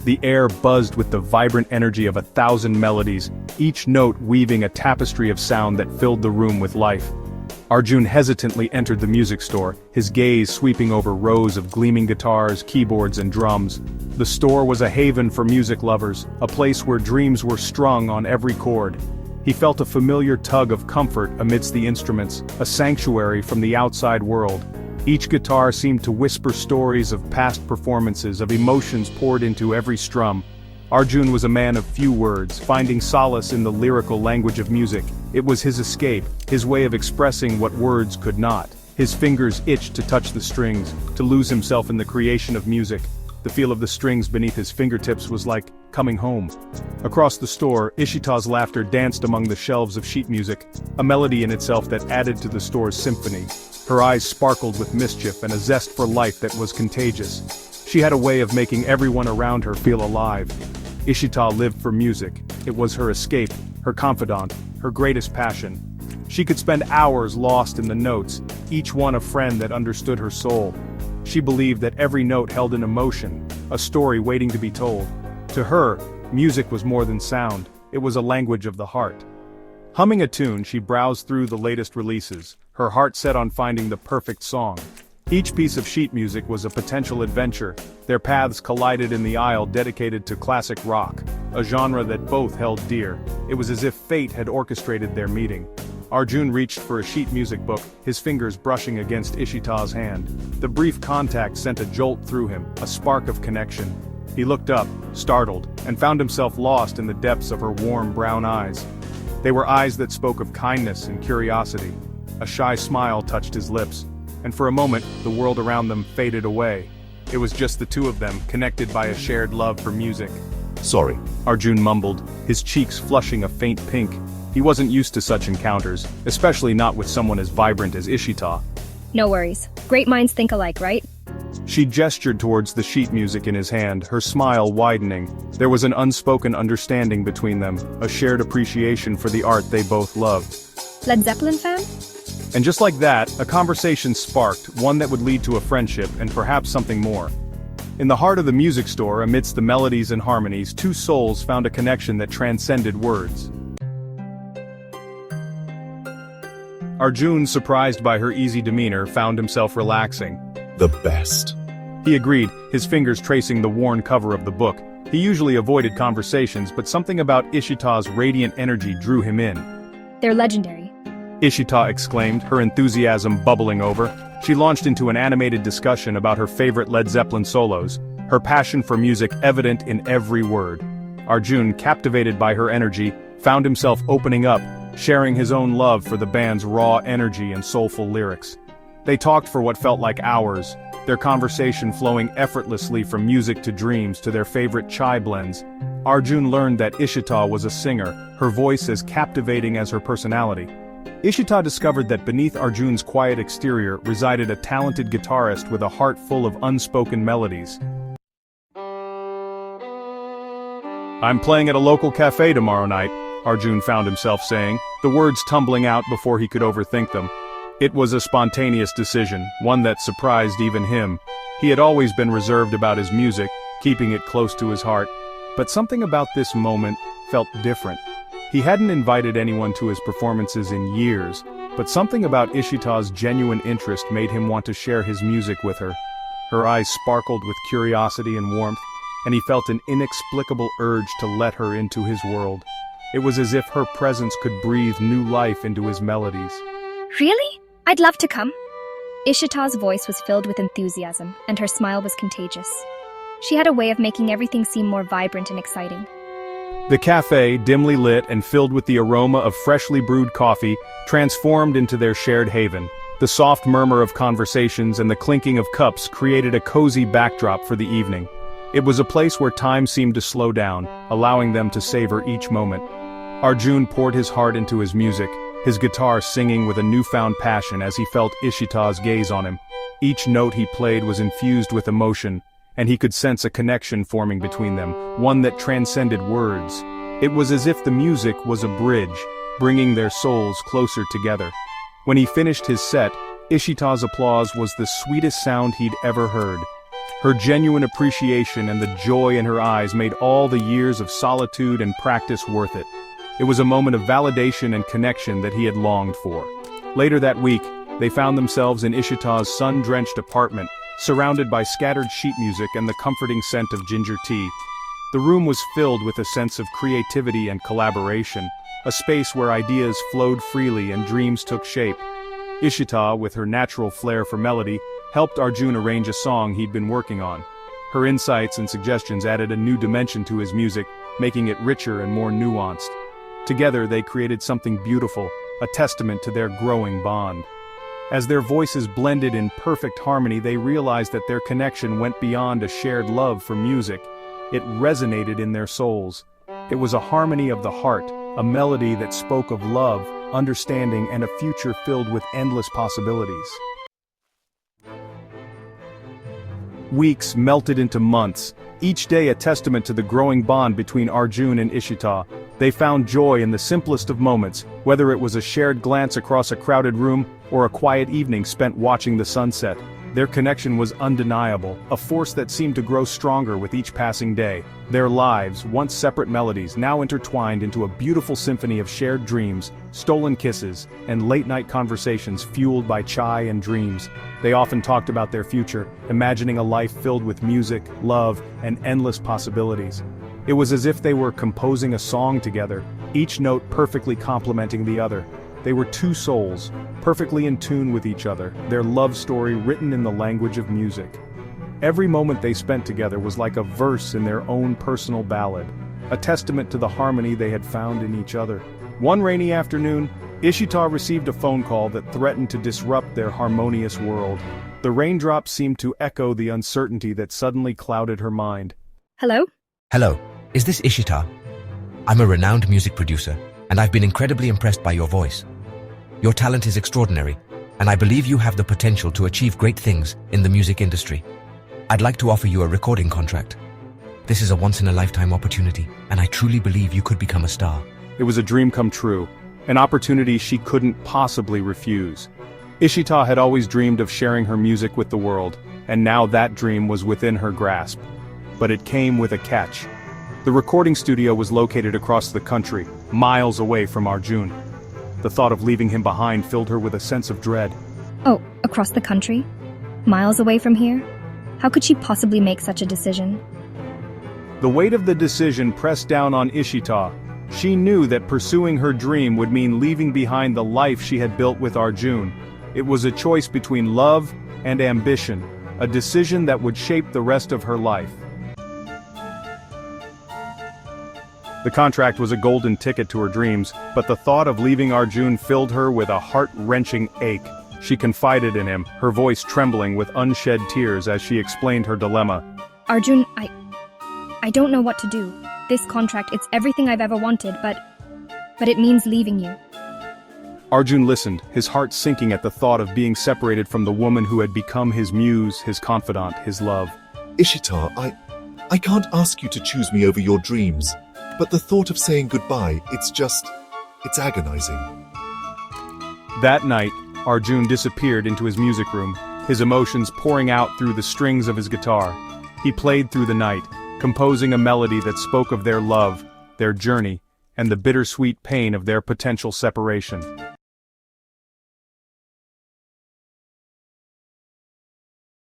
The air buzzed with the vibrant energy of 1,000 melodies, each note weaving a tapestry of sound that filled the room with life. Arjun hesitantly entered the music store, his gaze sweeping over rows of gleaming guitars, keyboards and drums. The store was a haven for music lovers, a place where dreams were strung on every chord. He felt a familiar tug of comfort amidst the instruments, a sanctuary from the outside world. Each guitar seemed to whisper stories of past performances, of emotions poured into every strum. Arjun was a man of few words, finding solace in the lyrical language of music. It was his escape, his way of expressing what words could not. His fingers itched to touch the strings, to lose himself in the creation of music. The feel of the strings beneath his fingertips was like coming home. Across the store, Ishita's laughter danced among the shelves of sheet music, a melody in itself that added to the store's symphony. Her eyes sparkled with mischief and a zest for life that was contagious. She had a way of making everyone around her feel alive. Ishita lived for music. It was her escape, her confidant, her greatest passion. She could spend hours lost in the notes, each one a friend that understood her soul. She believed that every note held an emotion, a story waiting to be told. To her, music was more than sound, it was a language of the heart. Humming a tune, she browsed through the latest releases, her heart set on finding the perfect song. Each piece of sheet music was a potential adventure. Their paths collided in the aisle dedicated to classic rock, a genre that both held dear. It was as if fate had orchestrated their meeting. Arjun reached for a sheet music book, his fingers brushing against Ishita's hand. The brief contact sent a jolt through him, a spark of connection. He looked up, startled, and found himself lost in the depths of her warm brown eyes. They were eyes that spoke of kindness and curiosity. A shy smile touched his lips, and for a moment, the world around them faded away. It was just the two of them, connected by a shared love for music. Sorry, Arjun mumbled, his cheeks flushing a faint pink. He wasn't used to such encounters, especially not with someone as vibrant as Ishita. No worries. Great minds think alike, right? She gestured towards the sheet music in his hand, her smile widening. There was an unspoken understanding between them, a shared appreciation for the art they both loved. Led Zeppelin fan? And just like that, a conversation sparked, one that would lead to a friendship and perhaps something more. In the heart of the music store, amidst the melodies and harmonies, two souls found a connection that transcended words. Arjun, surprised by her easy demeanor, found himself relaxing. the best. He agreed, his fingers tracing the worn cover of the book. He usually avoided conversations, but something about Ishita's radiant energy drew him in. They're legendary. Ishita exclaimed, her enthusiasm bubbling over. She launched into an animated discussion about her favorite Led Zeppelin solos, her passion for music evident in every word. Arjun, captivated by her energy, found himself opening up, sharing his own love for the band's raw energy and soulful lyrics. They talked for what felt like hours, their conversation flowing effortlessly from music to dreams to their favorite chai blends. Arjun learned that Ishita was a singer, her voice as captivating as her personality. Ishita discovered that beneath Arjun's quiet exterior resided a talented guitarist with a heart full of unspoken melodies. "I'm playing at a local cafe tomorrow night," Arjun found himself saying, the words tumbling out before he could overthink them. It was a spontaneous decision, one that surprised even him. He had always been reserved about his music, keeping it close to his heart, but something about this moment felt different. He hadn't invited anyone to his performances in years, but something about Ishita's genuine interest made him want to share his music with her. Her eyes sparkled with curiosity and warmth, and he felt an inexplicable urge to let her into his world. It was as if her presence could breathe new life into his melodies. Really? I'd love to come. Ishita's voice was filled with enthusiasm, and her smile was contagious. She had a way of making everything seem more vibrant and exciting. The cafe, dimly lit and filled with the aroma of freshly brewed coffee, transformed into their shared haven. The soft murmur of conversations and the clinking of cups created a cozy backdrop for the evening. It was a place where time seemed to slow down, allowing them to savor each moment. Arjun poured his heart into his music, his guitar singing with a newfound passion as he felt Ishita's gaze on him. Each note he played was infused with emotion, and he could sense a connection forming between them, one that transcended words. It was as if the music was a bridge, bringing their souls closer together. When he finished his set, Ishita's applause was the sweetest sound he'd ever heard. Her genuine appreciation and the joy in her eyes made all the years of solitude and practice worth it. It was a moment of validation and connection that he had longed for. Later that week, they found themselves in Ishita's sun-drenched apartment, surrounded by scattered sheet music and the comforting scent of ginger tea. The room was filled with a sense of creativity and collaboration, a space where ideas flowed freely and dreams took shape. Ishita, with her natural flair for melody, helped Arjun arrange a song he'd been working on. Her insights and suggestions added a new dimension to his music, making it richer and more nuanced. Together they created something beautiful, a testament to their growing bond. As their voices blended in perfect harmony, they realized that their connection went beyond a shared love for music. It resonated in their souls. It was a harmony of the heart, a melody that spoke of love, understanding, and a future filled with endless possibilities. Weeks melted into months, each day a testament to the growing bond between Arjun and Ishita. They found joy in the simplest of moments, whether it was a shared glance across a crowded room or a quiet evening spent watching the sunset. Their connection was undeniable, a force that seemed to grow stronger with each passing day. Their lives, once separate melodies, now intertwined into a beautiful symphony of shared dreams, stolen kisses, and late-night conversations fueled by chai and dreams. They often talked about their future, imagining a life filled with music, love, and endless possibilities. It was as if they were composing a song together, each note perfectly complementing the other. They were two souls, perfectly in tune with each other, their love story written in the language of music. Every moment they spent together was like a verse in their own personal ballad, a testament to the harmony they had found in each other. One rainy afternoon, Ishita received a phone call that threatened to disrupt their harmonious world. The raindrops seemed to echo the uncertainty that suddenly clouded her mind. Hello? Hello, is this Ishita? I'm a renowned music producer, and I've been incredibly impressed by your voice. Your talent is extraordinary, and I believe you have the potential to achieve great things in the music industry. I'd like to offer you a recording contract. This is a once-in-a-lifetime opportunity, and I truly believe you could become a star. It was a dream come true, an opportunity she couldn't possibly refuse. Ishita had always dreamed of sharing her music with the world, and now that dream was within her grasp. But it came with a catch. The recording studio was located across the country, miles away from Arjun. The thought of leaving him behind filled her with a sense of dread. Oh, across the country? Miles away from here? How could she possibly make such a decision? The weight of the decision pressed down on Ishita. She knew that pursuing her dream would mean leaving behind the life she had built with Arjun. It was a choice between love and ambition, a decision that would shape the rest of her life. The contract was a golden ticket to her dreams, but the thought of leaving Arjun filled her with a heart-wrenching ache. She confided in him, her voice trembling with unshed tears as she explained her dilemma. Arjun, I don't know what to do. This contract, it's everything I've ever wanted, but it means leaving you. Arjun listened, his heart sinking at the thought of being separated from the woman who had become his muse, his confidant, his love. Ishita, I can't ask you to choose me over your dreams, but the thought of saying goodbye, it's agonizing. That night, Arjun disappeared into his music room, his emotions pouring out through the strings of his guitar. He played through the night, composing a melody that spoke of their love, their journey, and the bittersweet pain of their potential separation.